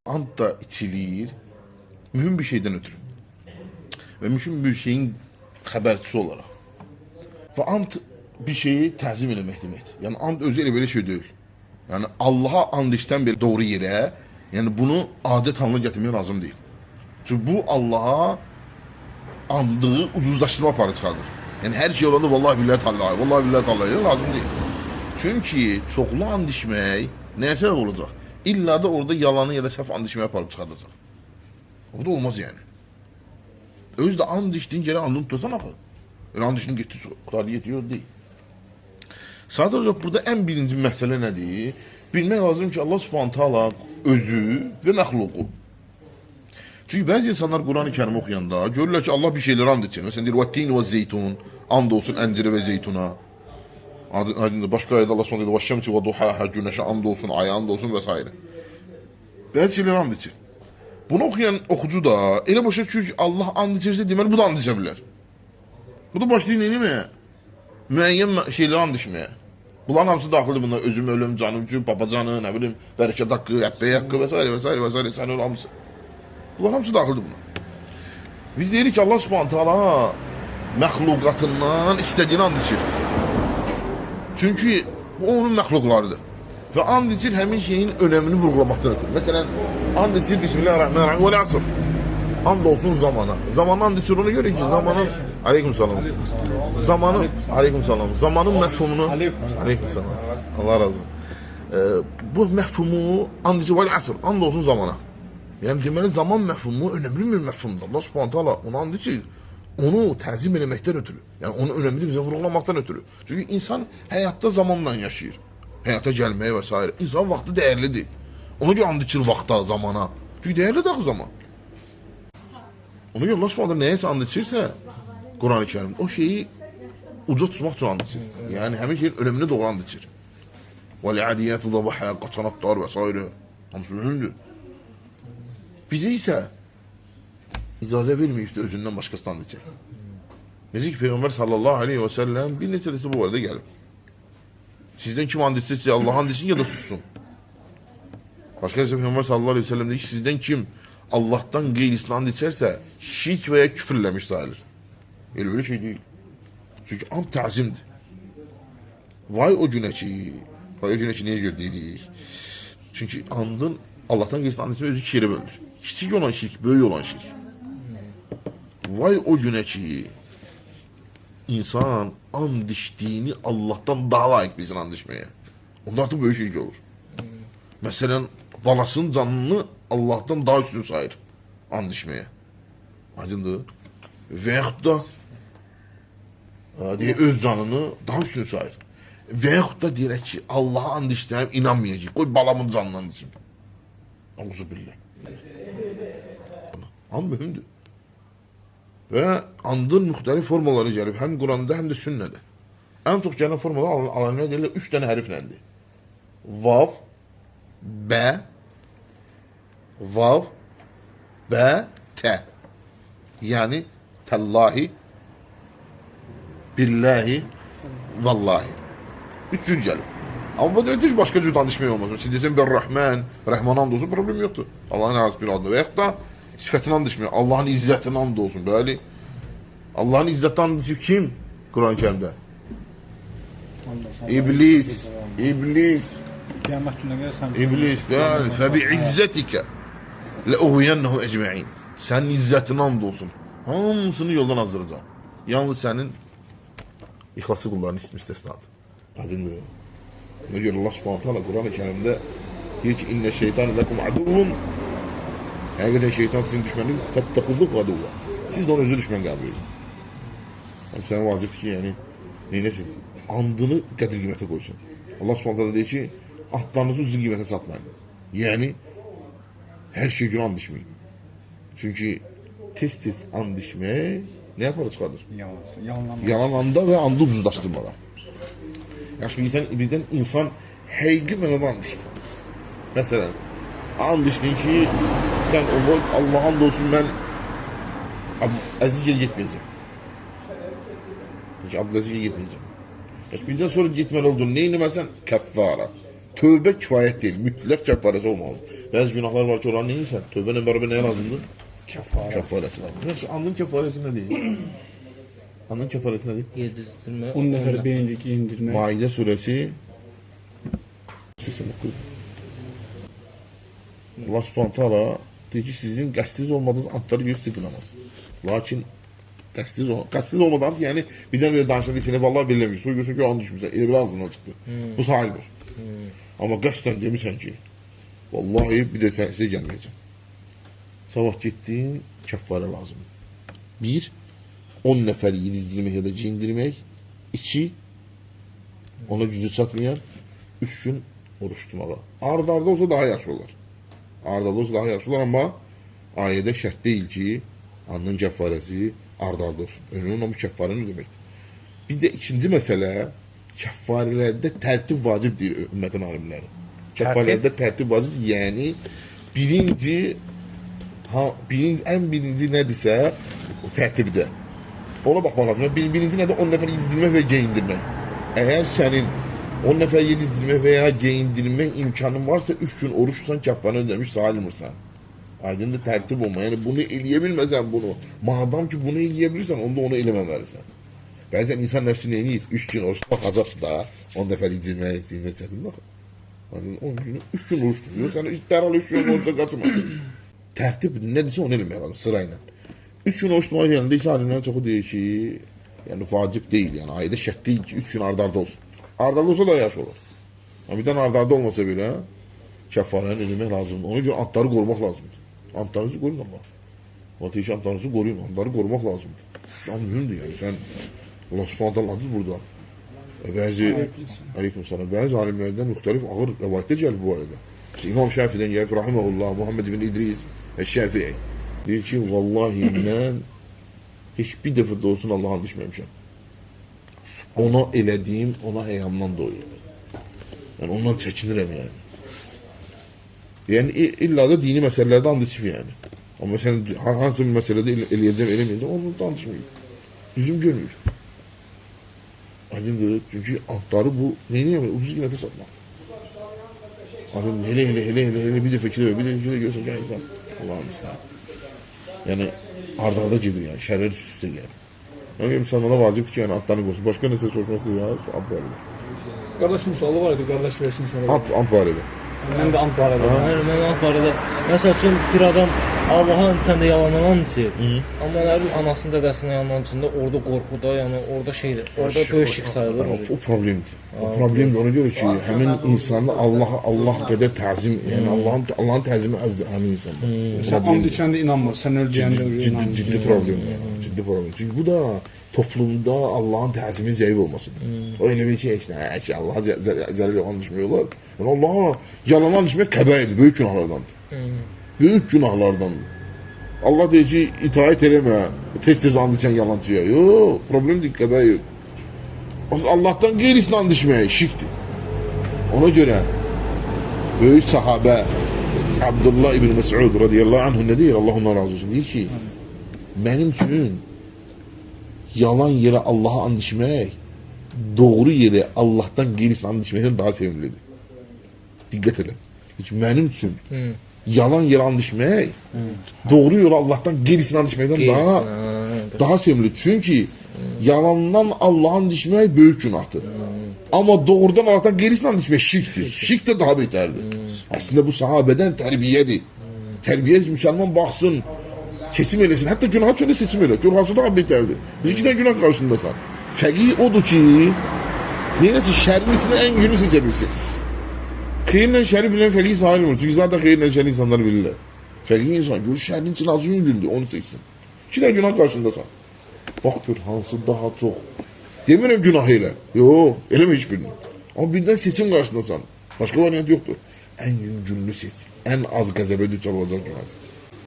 ant da içilir mühüm bir şeyden ötürü. Ve mühüm bir şeyin habercisi olarak. Ve ant bir şeyi təzim eləmək deməkdir. Yəni ant özü elə belə şey deyil. Yəni Allah'a and içdən bir doğru yerə, yəni bunu adət halına gətirmək lazım deyil. Çünki bu Allah'a andığı ucuzlaşdırma aparı çıxardır. Yəni hər şey olanda vallahi billahi tallahi, vallahi billahi tallahi lazım deyil. Çünki çoxlu and içmək nəyə səbəb olacaq? İlla da orada yalanı ya da səhv and içməyə aparıb çıxardacaq. O da olmaz yəni. Öz de and içdiyin yere andını tutasan axı. Yani and içdin getdi, qutardı yetiyor değil. Sadəcə burada en birinci məsələ nədir? Bilmək lazım ki Allah Subhanahu taala özü ve məxluqu. Çünkü bazı insanlar Kur'an-ı Kerim okuyanda görürlər ki Allah bir şeyleri and içir. Mesela deyir "Vattin ve zeytun", and olsun əncirə ve zeytuna. Başka ayette Allah Subhanahu taala "Şemsi ve duhaha", güneşe and olsun, aya and olsun vesaire. Bazı şeyleri and içir. Bunu okuyan okucu da elə başa düşür ki Allah and içirsə deməli bu da and içə bilər. Bu da başlayır neyimə? Müəyyən şeyləri and içməyə. Bunların hamısı daxildir buna. Özüm, ölüm, canım, baba canı, ne bileyim, bərəkət haqqı, əbbək haqqı vesaire vesaire vesaire. Sən öl hamısı. Bunların hamısı daxildir buna. Biz deyirik ki Allah Subhanahu taala məxluqatından istədiyini and içir. Çünki bu onun məxluqlarıdır. Ve and içir həmin şeyin önemini vurgulamaktan ötürü. Mesela and içir Bismillahirrahmanirrahim ve asr. And olsun zamana. Zamanı and içir ona göre ki zamanın aleykümselam. Zamanı aleykümselam. Zamanın mefhumunu aleykümselam. Allah razı olsun. Bu mefhumu and içir ve asr. And olsun zamana. Yani deməli zaman mefhumu önemli bir mefhumdur. Allah Subhanahu taala onu and içir. Onu təzim etməkdən ötürü. Yani onun önemini bize vurgulamaktan ötürü. Çünkü insan hayatta zamanla yaşayır. Həyata gəlməyə və s. İnsan vaxtı dəyərlidir. Ona görə and içir vaxta, zamana. Çünki dəyərli də zaman. Ona görə Allah Subhanahu nəyəsə and içirsə, Quran-ı Kerim o şeyi uca tutmaq üçün and içir. Yəni həmin şeyin önəmini doğru and içir. وَلِعَدِيَاتِ ضَبَحَا qaçanaqlar və s. Hamısı mühümdür. Bizə isə icazə verməyib də özündən başqası and içir. Necə ki Peyğəmbər sallallahu aleyhi və səlləm bir neçə dəsə bu arada gəlib. Sizden kim and içirse Allah and içsin ya da sussun. Başka bir Peygamber sallallahu aleyhi ve sellem dedi ki sizden kim Allah'tan gayrisine and içerse şirk veya küfürlemiş sayılır. Öyle böyle şey değil. Çünkü and tazimdir. Vay o güne ki niye gördük? Çünkü andın Allah'tan gayrisine and içmeyi özü iki yere bölünür. Küçük olan şirk, büyük olan şirk. Vay o güne ki İnsan and içtiğini Allah'tan daha layık bilsin and içmeye. Onda artık böyle şey olur. Mesela balasının canını Allah'tan daha üstün sayır and içmeye. Aydındır. Veyahut da diye öz canını daha üstün sayır. Veyahut da diyerek ki Allah'a and içtiğim inanmayacak. Koy balamın canını and içeyim. Euzubillah. And mühümdür. Ve andın müxtəlif formaları gəlib həm Quranda həm də sünnədə. En çok gələn formalar alanına deyirlər 3 dənə hərfləndir. Vav, bə, tə. Yani təllahi, billahi, vallahi. 3 cür gəlib. Ama bu da heç başqa cür danışmaq olmaz. Siz desən bir Rəhmən, Rəhman and olsun problem yoxdur. Allah'ın hər bir adına və yaxud da sifətini and içmək. Allah'ın izzətini and olsun. Bəli. Allah'ın izzətini and içib kim? Kur'an-ı Kerim'də. İblis. İblis. Yani febi izzetika le'uhiyennehu ecma'in. Sənin izzətini and olsun. Hamısını yoldan azdıracağım. Yalnız sənin ixlaslı qulların ismi istisnadır. Aydındır. Ne diyor Allah Subhanahu taala Kur'an-ı Kerim'de diyor ki inne şeytan lekum aduvun. Həqiqətən şeytan sizin düşməniniz fəttəxuzuq aduvva. Siz de onu özü düşmən qəbul edin. Yani sənə vacibdir ki, yəni neyləsin? Andını qədir qiymətə qoysun. Allah Subhanahu taala deyir ki, atlarınızı ucuz qiymətə satmayın. Yəni hər şey gün and içməyin. Çünki tez and içmək ne yapar çıxardır? Yalan anda ve andı ucuzlaşdırmalar. Yani şimdi birden insan həqiqi mənada and içdi. Məsələn, and içdin ki, sen Allah'a and olsun ben Əzizcə getmeyeceğim. Çünkü Abdülaziz'e gitmeyeceğim. Binden sonra gitmeli oldun. Neyini mesela? Keffara. Tövbe kifayet değil. Mütlak kefaresi olmaz. Bəzi günahlar var ki, olan neyinsən? Tövbənin bərabər nəyə lazımdır? Kəffarə. Kəffarəsi lazımdır. Yaxşı, andın kəffarəsi nədir? Andın kəffarəsi nədir? Yedizdirmə. 10 nəfəri birinci geyindirmək. Maidə surəsi Allah subhanahu taala deyir ki, sizin qəsdiniz olmadığınız antları göz sıkınamaz. Lakin qəsdiniz olmadan yəni birdən belə danışan seni vallahi bilmiyor. Sonra görsən ki, an düşmüsən. Elə belə ağzından çıxdı. Bu sayılmır. Amma qəsdən demisən ki, vallahi bir də sizə gəlməyəcəm. Sabah getdin, kəffarə lazım. 1. 10 nəfəri yedizdirmək ya da geyindirmək. 2. Ona gücü çatmayan 3 gün oruç tutmağa. Arda olsa daha yaxşı olar. Arda olsa daha yaxşı olar, amma ayədə şərt deyil ki, anın kəffarəsi arda olsun. Önünün o kəffarə nə deməkdir? Bir də ikinci məsələ, kəffarələrdə tərtib vacib deyil ümmətin alimləri. Kəffarələrdə tərtib vacib, yəni birinci nədirsə o tərtibdə. Ona baxmaq lazım. Birinci nədir? 10 nəfər yedizdirmək və geyindirmək. Əgər sənin 10 nəfər yedizdirmək və ya geyindirmək imkanın varsa 3 gün oruç tutsan kəffarə ödəmiş sayılmırsan. Aydındır, tərtib olma. Yəni bunu eləyə bilməsən bunu. Madam ki bunu eləyə bilirsən, onda onu eləməməlisən. Bəzən insan nəfsini eləyir. 3 gün oruç tutmaq azaddır da. 10 nəfər yedizdirmək çətin baxın. 10 günü 3 gün oruç tutuyor. Sən dərhal 3 gün oruçda qaçma. Tərtib nədirsə onu eləmək lazım sırayla. 3 gün oruç tutmaq yerində isə alimlərin çoxu deyir ki, yəni vacib deyil, yəni ayədə şərt deyil ki 3 gün ardarda olsun. Ardarda olsa da yaxşı olur. Amma birdən ardarda olmasa belə kəffarəni ödəmək lazımdır. Ona görə antları qorumaq lazımdır. Antlarınızı qoruyun amma. Ateşi antlarınızı qoruyun, antları qorumaq lazımdır. Can mühümdür yəni. Sən Allah subhanahu ta'aladır burada. Bəzi alimlərdən müxtəlif ağır rəvayətlər gəlir bu arada. İmam Şafii'dən gəlib rahimehullah Muhammed ibn İdris Şafii deyir ki, vallahi mən heç bir dəfə də olsun Allah'a düşməmişəm. Ona elədiyim, ona həyamdan doyur. Yəni ondan çəkinirəm yəni. Yəni illa da dini məsələlərdə and içmir yəni. Amma məsələn hansı bir məsələdə eləyəcəm, eləməyəcəm, onu da and içmir. Yüzüm görmür. Aydındır, çünki antları bu neyini ucuz qiymətə satmaqdır. Aydın hele bir dəfə bir də görsən ki, insan Allah'ın istəyir. Yəni arda gedir yəni, şərlər üst-üstə gəlir. Yəni insanlara vacibdir ki, yəni antlarını qoysun. Başqa nəsə soruşması ya, ant barədə. Qardaşın sualı var idi, qardaş versin sonra. Ant barədə. Mən də ant barədə. Hayır, mən ant barədə. Məsəl üçün bir adam Allah'ın içində yalanlanan içir. Amma onların anasının dədəsinin yalanlanan içində orada qorxuda, yəni orada şeydir. Orada böyük şirk sayılır. O problemdir. O problemdir. Ona görə ki, həmin insanı Allah qədər təzim, yəni Allahın təzimi azdır həmin insanda. Sən and içəndə inanmır, sən öl deyəndə inanmır. Ciddi problemdir. Ciddi problem. Çünki bu da toplumda Allah'ın təzimi zəif olmasıdır. O elə bir şey ki, Allah'a zərər yalan düşmüyorlar. Yəni Allah'a yalan düşmək kəbəyirdir, böyük günahlardandır. Büyük günahlardandır. Allah deyir ki, itaat eləmə, tez and içən yalancıya. Yox, problem deyil, kəbəyir. Allah'tan qeyrisini and içmək şirkdir. Ona görə böyük sahabə Abdullah ibn Mes'ud radiyallahu anhu nə deyir? Allah ondan razı olsun. Deyir ki, mənim üçün yalan yerə Allah'a and içmək, doğru yerə Allah'tan qeyrisini and içməkdən daha sevimlidir. Diqqət elə. Mənim üçün yalan yerə and içmək, doğru yerə Allah'tan qeyrisini and içməkdən daha sevimlidir. Çünki yalandan Allah'a and içmək böyük günahdır. Amma doğrudan Allah'tan qeyrisini and içmək şirkdir. Şirk də daha betərdir. Əslində bu sahabədən tərbiyədir. Tərbiyə müsəlman baxsın, seçim eləsin. Hətta günah üçün də seçim elə. Günahsı daha betərdir. Biz iki dənə günah qarşındasan. Fəqih odur ki, neyləsin, şərin içində ən günü seçə bilsin. Xeyirlə şəri bilən fəqih sayılmır. Çünki zaten xeyirlə şəri insanlar bilirlər. Fəqih insan görür, şərin için azı yüngüldür, onu seçsin. İki dənə günah qarşındasan. Bax gör, hansı daha çox. Demirəm günah elə. Yox, eləmə heç birini. Amma birdən seçim qarşındasan. Başqa variant yoxdur. Ən yüngünlü seç. Ən az qəzəbə düçar olacaq günah seç.